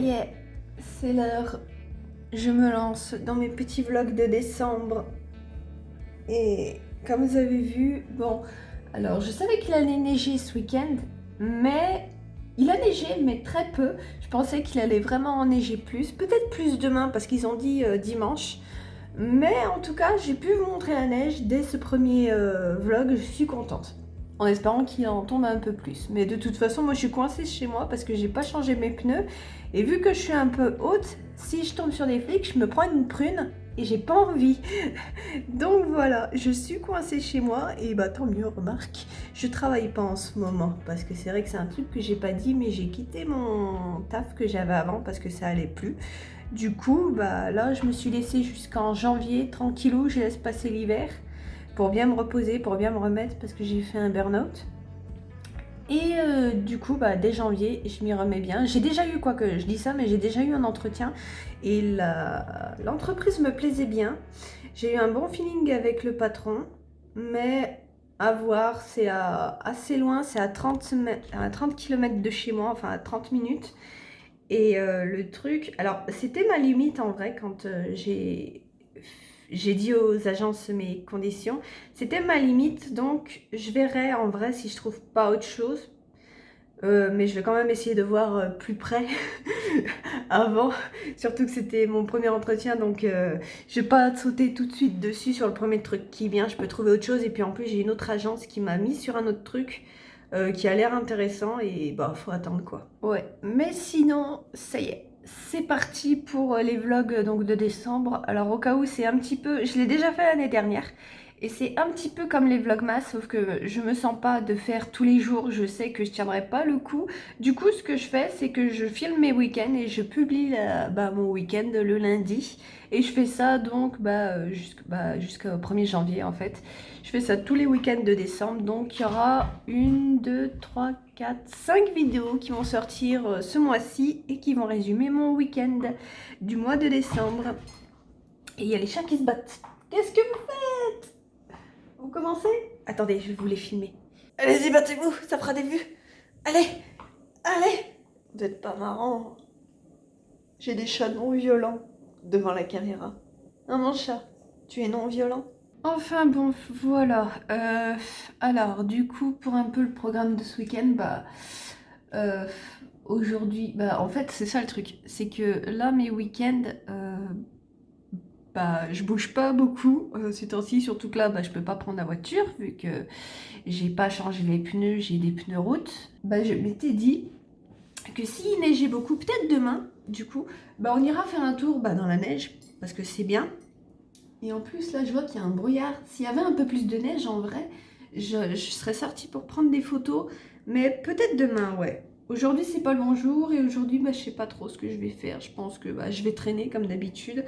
y est, c'est l'heure. Je me lance dans mes petits vlogs de décembre. Et comme vous avez vu, bon, alors je savais qu'il allait neiger ce week-end, mais il a neigé, mais très peu. Je pensais qu'il allait vraiment en neiger plus, peut-être plus demain parce qu'ils ont dit dimanche. Mais en tout cas, j'ai pu vous montrer la neige dès ce premier vlog, je suis contente. En espérant qu'il en tombe un peu plus. Mais de toute façon, moi je suis coincée chez moi parce que j'ai pas changé mes pneus. Et vu que je suis un peu haute, si je tombe sur des flics, je me prends une prune et j'ai pas envie. Donc voilà, je suis coincée chez moi et bah tant mieux, remarque. Je travaille pas en ce moment parce que c'est vrai que c'est un truc que j'ai pas dit, mais j'ai quitté mon taf que j'avais avant parce que ça allait plus. Du coup, bah là, je me suis laissée jusqu'en janvier, tranquillou, je laisse passer l'hiver pour bien me reposer, pour bien me remettre parce que j'ai fait un burn-out. Et du coup, bah, dès janvier, je m'y remets bien. J'ai déjà eu, quoique je dis ça, mais j'ai déjà eu un entretien et l'entreprise me plaisait bien. J'ai eu un bon feeling avec le patron, mais à voir, c'est assez loin, c'est à 30 km de chez moi, enfin à 30 minutes. Et le truc, alors c'était ma limite en vrai quand j'ai dit aux agences mes conditions, c'était ma limite, donc je verrai en vrai si je trouve pas autre chose. Mais je vais quand même essayer de voir plus près avant, surtout que c'était mon premier entretien, donc je vais pas sauter tout de suite dessus sur le premier truc qui vient, je peux trouver autre chose. Et puis en plus j'ai une autre agence qui m'a mis sur un autre truc qui a l'air intéressant et bah faut attendre quoi. Ouais, mais sinon ça y est, c'est parti pour les vlogs donc de décembre. Alors au cas où c'est un petit peu, je l'ai déjà fait l'année dernière. Et c'est un petit peu comme les vlogmas, sauf que je me sens pas de faire tous les jours, je sais que je tiendrai pas le coup. Du coup, ce que je fais, c'est que je filme mes week-ends et je publie mon week-end le lundi. Et je fais ça donc jusqu'au 1er janvier en fait. Je fais ça tous les week-ends de décembre, donc il y aura 1, 2, 3, 4, 5 vidéos qui vont sortir ce mois-ci et qui vont résumer mon week-end du mois de décembre. Et il y a les chiens qui se battent. Qu'est-ce que vous faites ? Vous commencez? Attendez, je vais vous les filmer. Allez-y, battez-vous, ça fera des vues. Allez, allez. Vous n'êtes pas marrant. J'ai des chats non violents devant la caméra. Hein, mon chat, tu es non violent? Enfin bon, voilà. Alors, du coup, pour un peu le programme de ce week-end, aujourd'hui, en fait, c'est ça le truc. C'est que là, mes week-ends... je bouge pas beaucoup ces temps-ci, surtout que là, je peux pas prendre la voiture vu que j'ai pas changé les pneus, j'ai des pneus route. Je m'étais dit que s'il neigeait beaucoup, peut-être demain, du coup, on ira faire un tour dans la neige parce que c'est bien. Et en plus, là, je vois qu'il y a un brouillard. S'il y avait un peu plus de neige, en vrai, je serais sortie pour prendre des photos, mais peut-être demain, ouais. Aujourd'hui, c'est pas le bon jour et aujourd'hui, je sais pas trop ce que je vais faire. Je pense que je vais traîner comme d'habitude.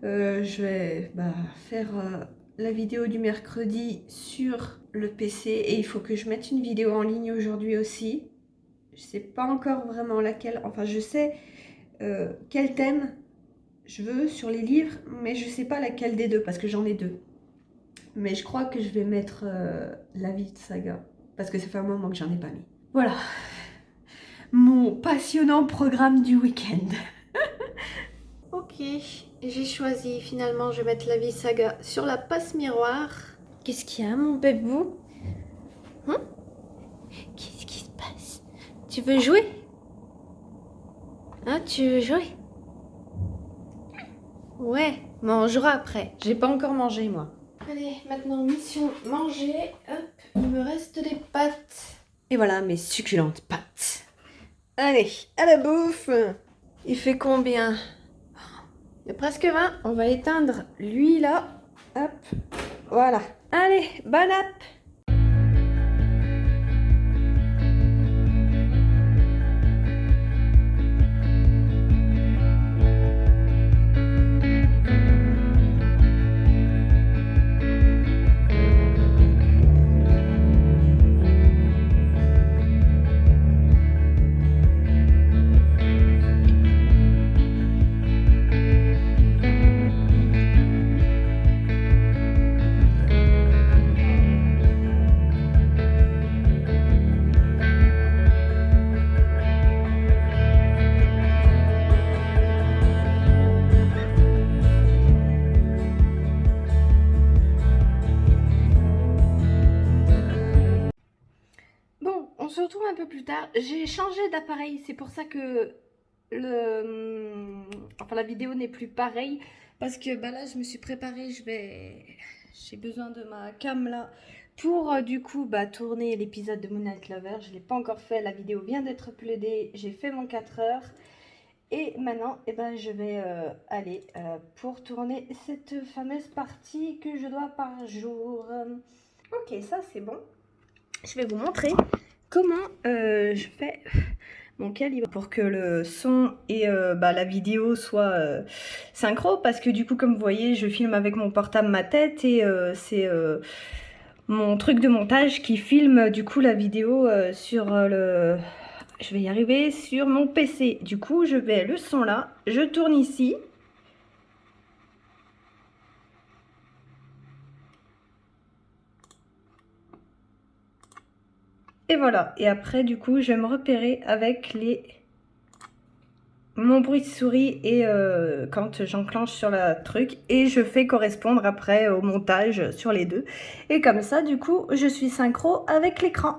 Je vais faire la vidéo du mercredi sur le PC et il faut que je mette une vidéo en ligne aujourd'hui aussi. Je sais pas encore vraiment laquelle, enfin je sais quel thème je veux sur les livres, mais je sais pas laquelle des deux parce que j'en ai deux. Mais je crois que je vais mettre La vie de Saga parce que ça fait un moment que j'en ai pas mis. Voilà, mon passionnant programme du week-end. Ok, j'ai choisi, finalement je vais mettre La vie Saga sur la passe miroir. Qu'est-ce qu'il y a mon bébou? Qu'est-ce qui se passe? Tu veux jouer? Hein, tu veux jouer? Ouais, mais on jouera après. J'ai pas encore mangé moi. Allez, maintenant mission manger. Hop, il me reste des pâtes. Et voilà mes succulentes pâtes. Allez, à la bouffe. Il fait combien? Il y a presque 20. On va éteindre lui là. Hop. Voilà. Allez, bonne app. retrouve un peu plus tard. J'ai changé d'appareil, c'est pour ça que la vidéo n'est plus pareille. Parce que bah là, je me suis préparée, j'ai besoin de ma cam là pour du coup tourner l'épisode de Moonlight Lover. Je ne l'ai pas encore fait, la vidéo vient d'être uploadée, j'ai fait mon 4 heures. Et maintenant, je vais aller pour tourner cette fameuse partie que je dois par jour. Ok, ça c'est bon. Je vais vous montrer comment je fais mon calibre pour que le son et la vidéo soient synchro. Parce que du coup, comme vous voyez, je filme avec mon portable ma tête et c'est mon truc de montage qui filme du coup la vidéo sur le... Je vais y arriver sur mon PC. Du coup, je vais le son là. Je tourne ici. Et voilà. Et après, du coup, je vais me repérer avec mon bruit de souris et quand j'enclenche sur la truc. Et je fais correspondre après au montage sur les deux. Et comme ça, du coup, je suis synchro avec l'écran.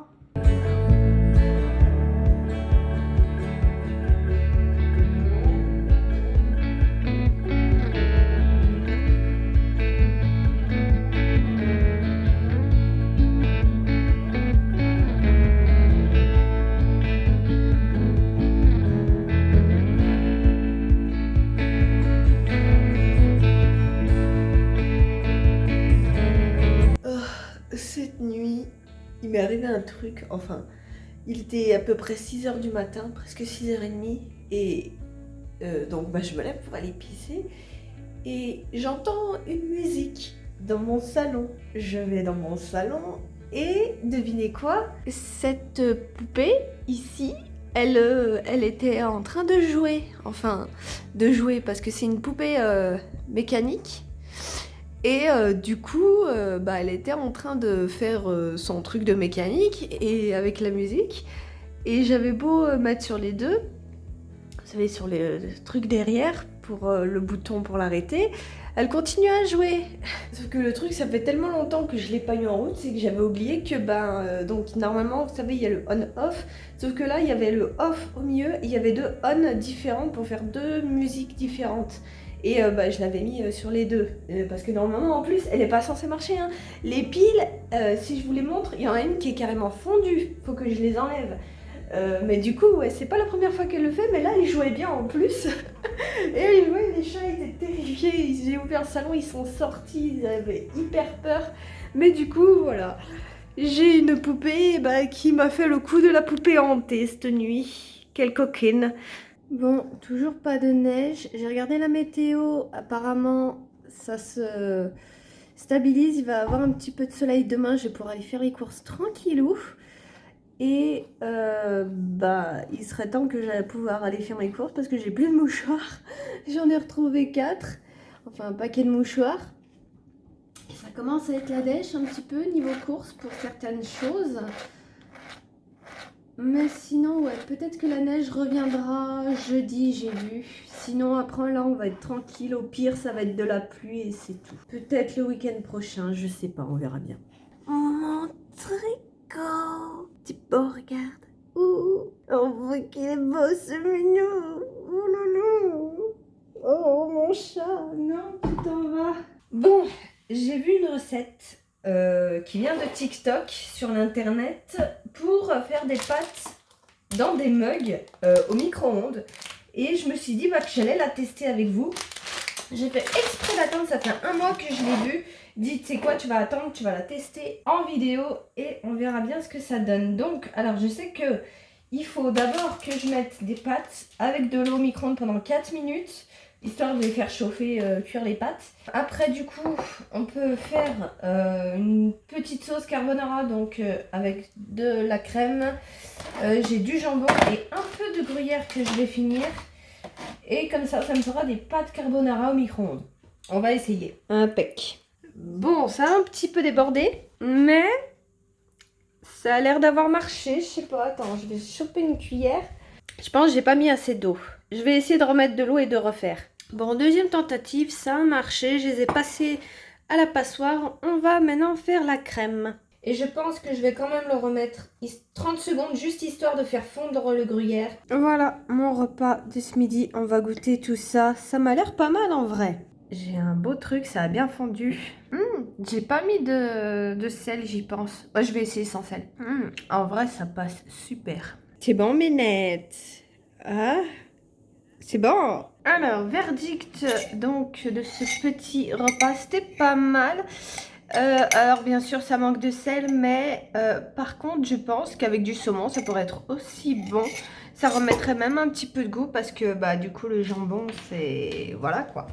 Cette nuit, il m'est arrivé un truc, enfin, il était à peu près 6 h du matin, presque 6 h 30, et donc je me lève pour aller pisser, et j'entends une musique dans mon salon. Je vais dans mon salon, et devinez quoi? Cette poupée, ici, elle était en train de jouer, parce que c'est une poupée mécanique. Et du coup, elle était en train de faire son truc de mécanique et avec la musique. Et j'avais beau mettre sur les deux, vous savez, sur les trucs derrière, pour le bouton pour l'arrêter, elle continue à jouer. Sauf que le truc, ça fait tellement longtemps que je l'ai pas eu en route, c'est que j'avais oublié que, donc normalement, vous savez, il y a le on-off. Sauf que là, il y avait le off au milieu, et il y avait deux on différentes pour faire deux musiques différentes. Et je l'avais mis sur les deux. Parce que normalement, en plus, elle n'est pas censée marcher. Hein. Les piles, si je vous les montre, il y en a une qui est carrément fondue. Faut que je les enlève. Mais du coup, ouais, c'est pas la première fois qu'elle le fait. Mais là, elle jouait bien en plus. Et elle jouait, les chats étaient terrifiés. J'ai ouvert le salon, ils sont sortis. Ils avaient hyper peur. Mais du coup, voilà. J'ai une poupée qui m'a fait le coup de la poupée hantée cette nuit. Quelle coquine. Bon, toujours pas de neige. J'ai regardé la météo. Apparemment, ça se stabilise. Il va y avoir un petit peu de soleil demain. Je vais pouvoir aller faire les courses tranquillou. Et il serait temps que j'aille pouvoir aller faire mes courses parce que j'ai plus de mouchoirs. J'en ai retrouvé 4. Enfin, un paquet de mouchoirs. Et ça commence à être la dèche un petit peu niveau courses pour certaines choses. Mais sinon, ouais, peut-être que la neige reviendra jeudi, j'ai vu. Sinon, après, là, on va être tranquille. Au pire, ça va être de la pluie et c'est tout. Peut-être le week-end prochain, je sais pas, on verra bien. Mon tricot. Tu beau, regarde. Ouh, on voit qu'il est beau, ce minou. Oh loulou. Oh, mon chat. Non, tu t'en vas. Bon, j'ai vu une recette. Qui vient de TikTok sur l'internet pour faire des pâtes dans des mugs au micro-ondes. Et je me suis dit que j'allais la tester avec vous. J'ai fait exprès d'attendre, ça fait 1 mois que je l'ai vue. Dites, c'est quoi, tu vas attendre, tu vas la tester en vidéo et on verra bien ce que ça donne. Donc, alors je sais que il faut d'abord que je mette des pâtes avec de l'eau au micro-ondes pendant 4 minutes. Histoire de les faire chauffer, cuire les pâtes. Après, du coup, on peut faire une petite sauce carbonara, donc avec de la crème. J'ai du jambon et un peu de gruyère que je vais finir. Et comme ça me fera des pâtes carbonara au micro-ondes. On va essayer. Impec. Bon, ça a un petit peu débordé, mais ça a l'air d'avoir marché. Je sais pas, attends, je vais choper une cuillère. Je pense que j'ai pas mis assez d'eau. Je vais essayer de remettre de l'eau et de refaire. Bon, deuxième tentative, ça a marché. Je les ai passés à la passoire. On va maintenant faire la crème. Et je pense que je vais quand même le remettre 30 secondes, juste histoire de faire fondre le gruyère. Voilà, mon repas de ce midi. On va goûter tout ça. Ça m'a l'air pas mal en vrai. J'ai un beau truc, ça a bien fondu. J'ai pas mis de sel, j'y pense. Ouais, je vais essayer sans sel. En vrai, ça passe super. C'est bon, Minette. Ah, c'est bon. Alors, verdict donc de ce petit repas, c'était pas mal. Alors bien sûr ça manque de sel, mais par contre je pense qu'avec du saumon ça pourrait être aussi bon. Ça remettrait même un petit peu de goût parce que bah du coup le jambon c'est... voilà quoi.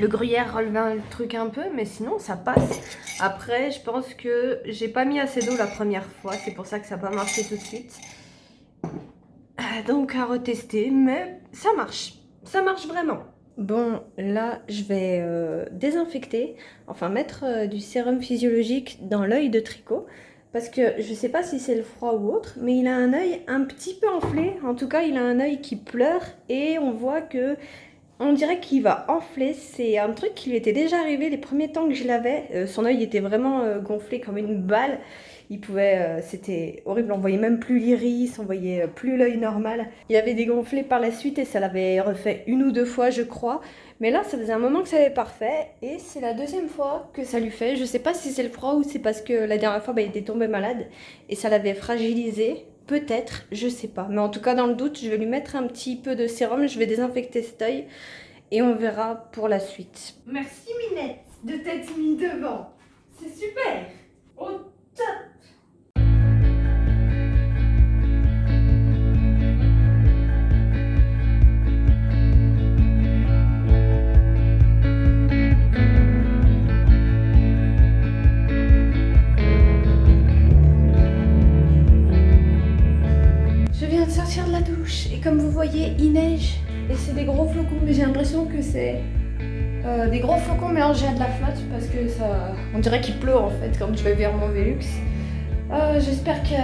Le gruyère relevait le truc un peu, mais sinon ça passe. Après je pense que j'ai pas mis assez d'eau la première fois, c'est pour ça que ça n'a pas marché tout de suite. Donc à retester, mais ça marche vraiment. Bon, là, je vais désinfecter, enfin mettre du sérum physiologique dans l'œil de Tricot, parce que je sais pas si c'est le froid ou autre, mais il a un œil un petit peu enflé. En tout cas, il a un œil qui pleure et on voit que on dirait qu'il va enfler. C'est un truc qui lui était déjà arrivé les premiers temps que je l'avais. Son œil était vraiment gonflé comme une balle. Il pouvait, c'était horrible, on voyait même plus l'iris, on voyait plus l'œil normal. Il avait dégonflé par la suite et ça l'avait refait 1 ou 2 fois je crois. Mais là ça faisait un moment que ça avait pas refait et c'est la 2e fois que ça lui fait. Je sais pas si c'est le froid ou c'est parce que la dernière fois il était tombé malade et ça l'avait fragilisé. Peut-être, je sais pas. Mais en tout cas dans le doute je vais lui mettre un petit peu de sérum, je vais désinfecter cet œil et on verra pour la suite. Merci Minette de t'être mis devant. C'est super. Au top. Je viens de sortir de la douche et comme vous voyez, il neige et c'est des gros flocons, mais j'ai l'impression que c'est des gros flocons mélangés à de la flotte parce que ça, on dirait qu'il pleut en fait quand je vais vers mon Velux. J'espère que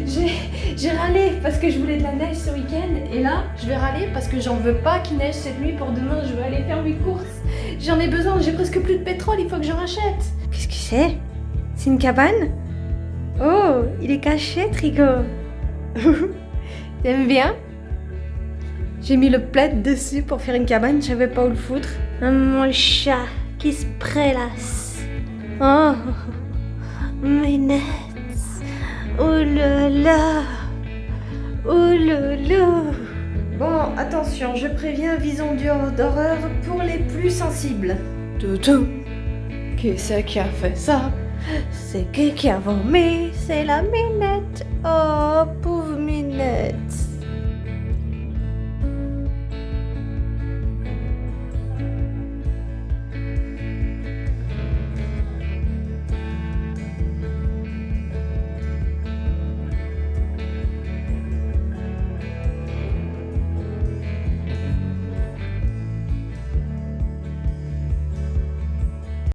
j'ai râlé parce que je voulais de la neige ce week-end et là je vais râler parce que j'en veux pas qu'il neige cette nuit pour demain. Je vais aller faire mes courses. J'en ai besoin, j'ai presque plus de pétrole, il faut que je rachète. Qu'est-ce que c'est? C'est une cabane? Oh, il est caché, Tricot. T'aimes bien? J'ai mis le plaid dessus pour faire une cabane, je savais pas où le foutre. Mon chat qui se prélasse. Oh, Minette. Oh là là. Oh là là. Bon, attention, je préviens, vision d'horreur pour les plus sensibles. Toutou. Qui c'est qui a fait ça? C'est qui a vomi? C'est la Minette. Oh, pauvre Minette.